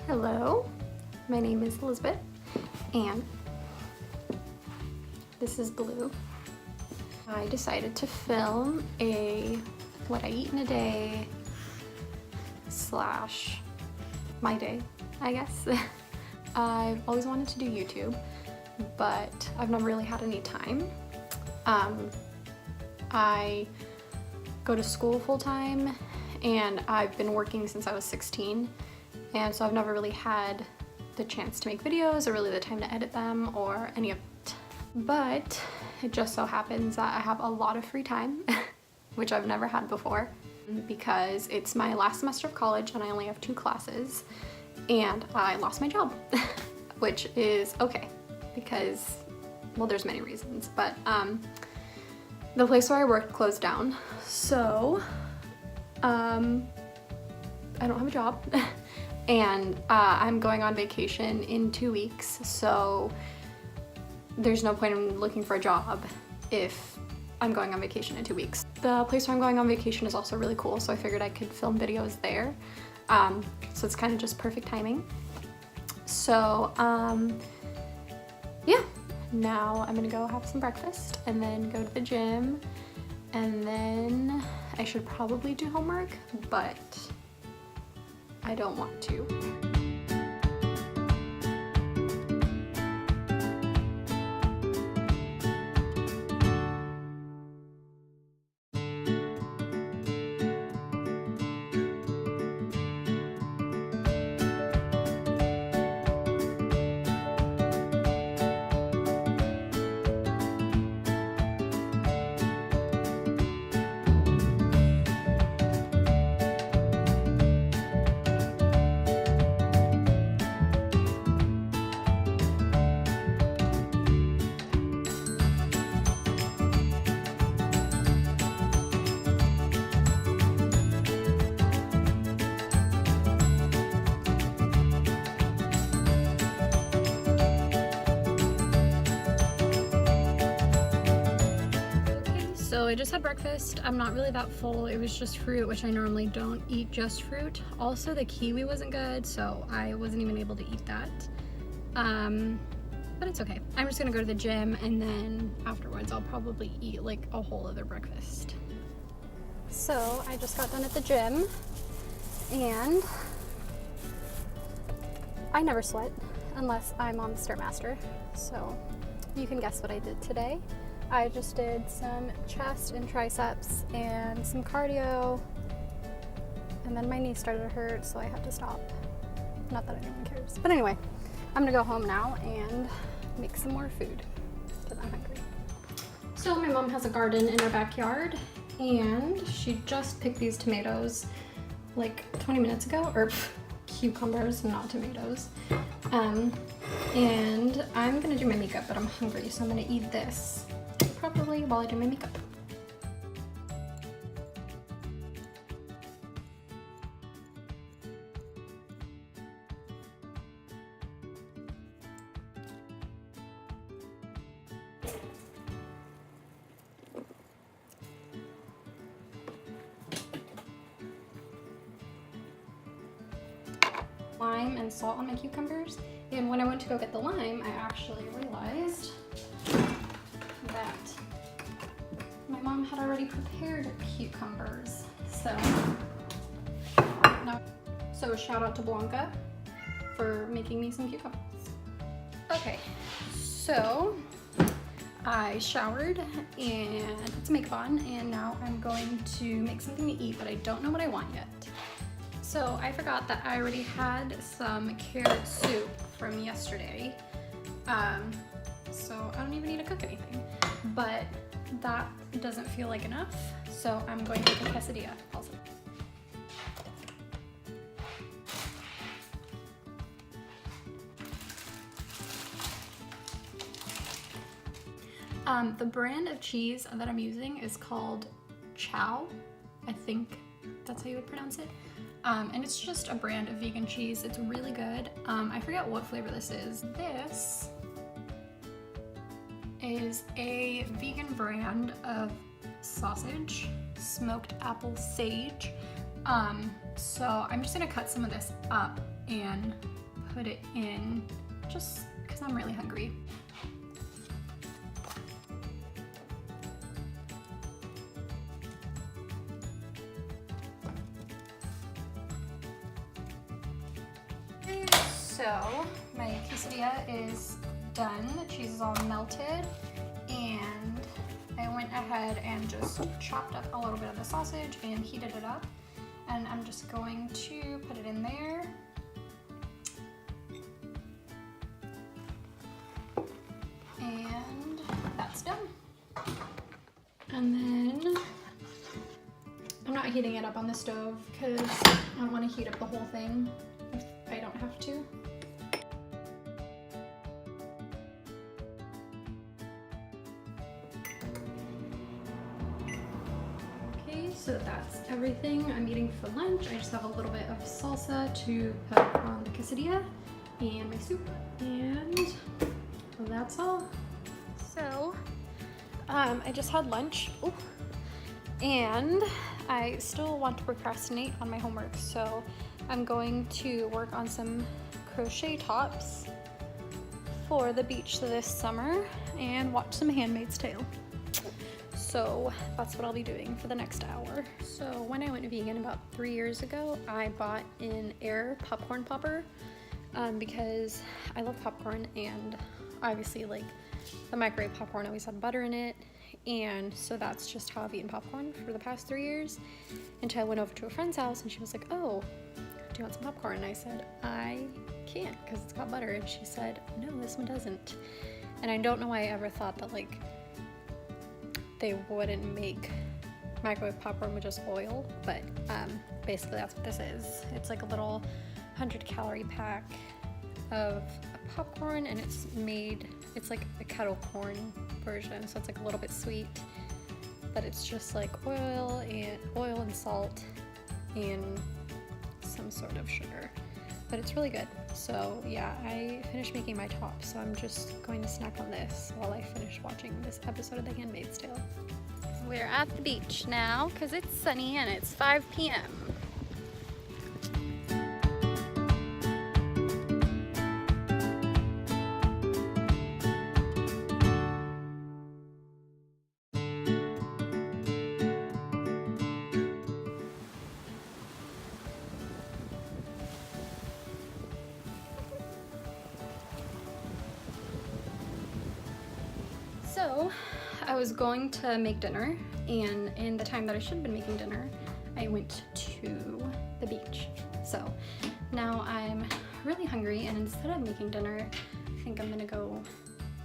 Hello, my name is Elizabeth, and this is Blue. I decided to film a what I eat in a day slash my day, I guess. I've always wanted to do YouTube, but I've never really had any time. I go to school full-time, and I've been working since I was 16, and so I've never really had the chance to make videos or really the time to edit them or any of it. But it just so happens that I have a lot of free time, which I've never had before, because it's my last semester of college and I only have 2 classes, and I lost my job, which is okay because, well, there's many reasons, but the place where I worked closed down, so I don't have a job. And I'm going on vacation in 2 weeks, so there's no point in looking for a job if I'm going on vacation in 2 weeks. The place where I'm going on vacation is also really cool, so I figured I could film videos there. So it's kind of just perfect timing. So yeah, now I'm gonna go have some breakfast and then go to the gym, and then I should probably do homework, but I don't want to. So I just had breakfast. I'm not really that full. It was just fruit, which I normally don't eat just fruit. Also, the kiwi wasn't good, so I wasn't even able to eat that. But it's okay. I'm just gonna go to the gym, and then afterwards I'll probably eat like a whole other breakfast. So I just got done at the gym, and I never sweat unless I'm on the Stairmaster. So you can guess what I did today. I just did some chest and triceps and some cardio, and then my knee started to hurt, so I had to stop. Not that anyone cares. But anyway, I'm gonna go home now and make some more food because I'm hungry. So my mom has a garden in her backyard, and she just picked these tomatoes like 20 minutes ago, or cucumbers, not tomatoes. And I'm gonna do my makeup, but I'm hungry, so I'm gonna eat this probably while I do my makeup. Lime and salt on my cucumbers, and when I went to go get the lime, I actually realized that my mom had already prepared cucumbers. So shout out to Blanca for making me some cucumbers. Okay, so I showered and put some makeup on, and now I'm going to make something to eat, but I don't know what I want yet. So I forgot that I already had some carrot soup from yesterday. So I don't even need to cook anything, but that doesn't feel like enough, so I'm going to make a quesadilla also. The brand of cheese that I'm using is called Chow. I think that's how you would pronounce it. And it's just a brand of vegan cheese. It's really good. I forget what flavor this is. This is a vegan brand of sausage, smoked apple sage, So I'm just gonna cut some of this up and put it in just because I'm really hungry. So my quesadilla is done. The cheese is all melted, and I went ahead and just chopped up a little bit of the sausage and heated it up. And I'm just going to put it in there. And that's done. And then I'm not heating it up on the stove because I don't want to heat up the whole thing if I don't have to. So that's everything I'm eating for lunch. I just have a little bit of salsa to put on the quesadilla and my soup, and that's all. So I just had lunch. Ooh. And I still want to procrastinate on my homework, so I'm going to work on some crochet tops for the beach this summer and watch some Handmaid's Tale. So that's what I'll be doing for the next hour. So when I went vegan about 3 years ago, I bought an air popcorn popper because I love popcorn, and obviously like the microwave popcorn always had butter in it, and so that's just how I've eaten popcorn for the past 3 years until I went over to a friend's house and she was like, "Oh, do you want some popcorn?" And I said, "I can't because it's got butter," and she said, "No, this one doesn't." And I don't know why I ever thought that like they wouldn't make microwave popcorn with just oil, but basically that's what this is. It's like a little 100-calorie pack of popcorn, and it's like a kettle corn version, so it's like a little bit sweet, but it's just like oil and salt and some sort of sugar, but it's really good. So yeah, I finished making my top, so I'm just going to snack on this while I finish watching this episode of The Handmaid's Tale. We're at the beach now because it's sunny and it's 5 p.m. So I was going to make dinner, and in the time that I should have been making dinner, I went to the beach. So now I'm really hungry, and instead of making dinner, I think I'm gonna go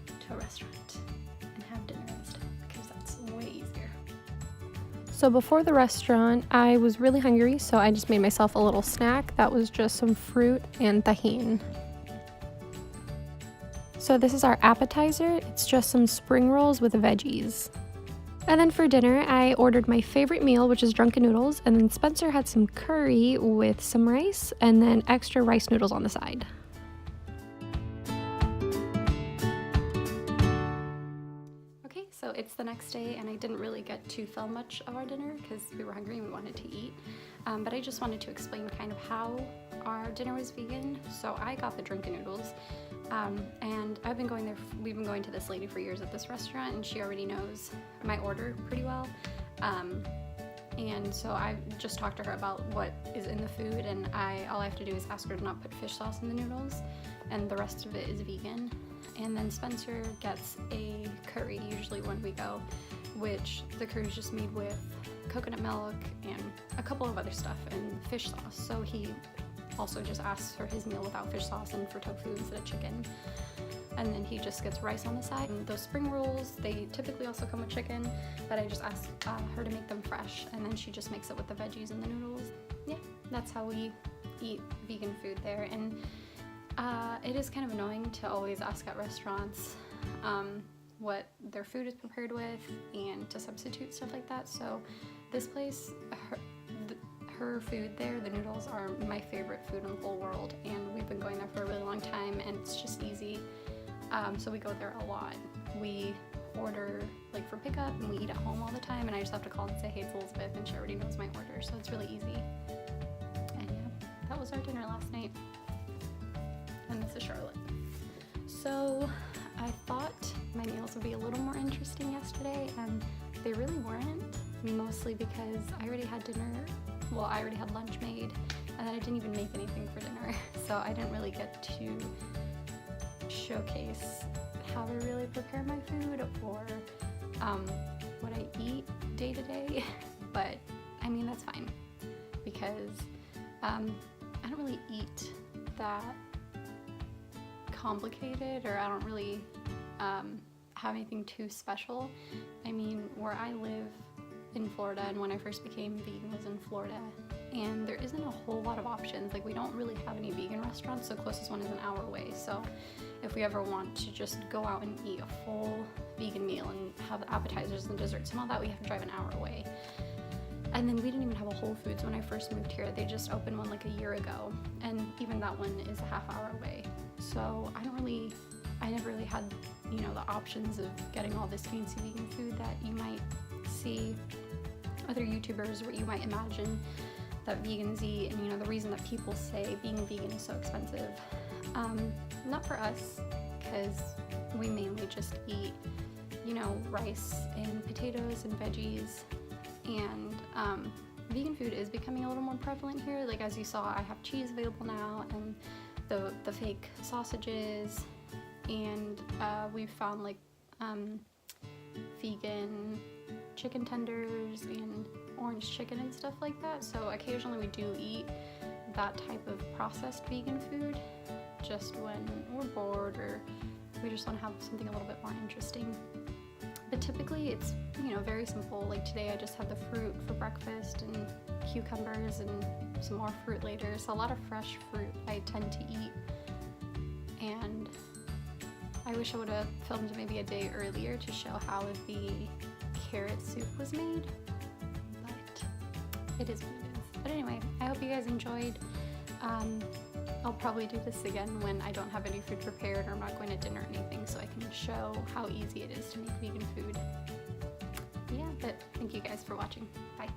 to a restaurant and have dinner instead because that's way easier. So before the restaurant, I was really hungry, so I just made myself a little snack. That was just some fruit and tahini. So this is our appetizer. It's just some spring rolls with veggies. And then for dinner, I ordered my favorite meal, which is drunken noodles, and then Spencer had some curry with some rice, and then extra rice noodles on the side. Okay, so it's the next day, and I didn't really get to film much of our dinner because we were hungry and we wanted to eat, but I just wanted to explain kind of how our dinner was vegan. So I got the drunken noodles. And we've been going to this lady for years at this restaurant, and she already knows my order pretty well. And so I just talked to her about what is in the food, and all I have to do is ask her to not put fish sauce in the noodles, and the rest of it is vegan. And then Spencer gets a curry usually when we go, which the curry is just made with coconut milk and a couple of other stuff and fish sauce. So he also just asks for his meal without fish sauce and for tofu instead of chicken. And then he just gets rice on the side. And those spring rolls, they typically also come with chicken, but I just asked her to make them fresh, and then she just makes it with the veggies and the noodles. Yeah, that's how we eat vegan food there. And it is kind of annoying to always ask at restaurants what their food is prepared with and to substitute stuff like that. So this place, her food there, the noodles are my favorite food in the whole world, and we've been going there for a really long time, and it's just easy. So we go there a lot. We order like for pickup, and we eat at home all the time, and I just have to call and say, hey, it's Elizabeth, and she already knows my order, so it's really easy. And yeah, that was our dinner last night. And this is Charlotte. So I thought my meals would be a little more interesting yesterday, and they really weren't, mostly because I already had dinner, well, I already had lunch made, and then I didn't even make anything for dinner, so I didn't really get to showcase how I really prepare my food or what I eat day to day. But I mean, that's fine, because I don't really eat that complicated, or I don't really have anything too special. I mean, where I live in Florida, and when I first became vegan was in Florida, and there isn't a whole lot of options. Like, we don't really have any vegan restaurants, so the closest one is an hour away. So if we ever want to just go out and eat a full vegan meal and have appetizers and desserts and all that, we have to drive an hour away. And then we didn't even have a Whole Foods when I first moved here. They just opened one like a year ago, and even that one is a half hour away. So I never really had, you know, the options of getting all this fancy vegan food that you might see other YouTubers, or you might imagine that vegans eat. And you know, the reason that people say being vegan is so expensive, not for us, because we mainly just eat, you know, rice and potatoes and veggies, and vegan food is becoming a little more prevalent here. Like, as you saw, I have cheese available now, and the fake sausages, and we've found like vegan chicken tenders and orange chicken and stuff like that. So occasionally we do eat that type of processed vegan food, just when we're bored or we just want to have something a little bit more interesting. But typically it's, you know, very simple. Like today I just had the fruit for breakfast and cucumbers and some more fruit later. So a lot of fresh fruit I tend to eat. And I wish I would have filmed maybe a day earlier to show how the carrot soup was made, but it is what it is. But anyway, I hope you guys enjoyed. I'll probably do this again when I don't have any food prepared, or I'm not going to dinner or anything, so I can show how easy it is to make vegan food. Yeah, but thank you guys for watching. Bye.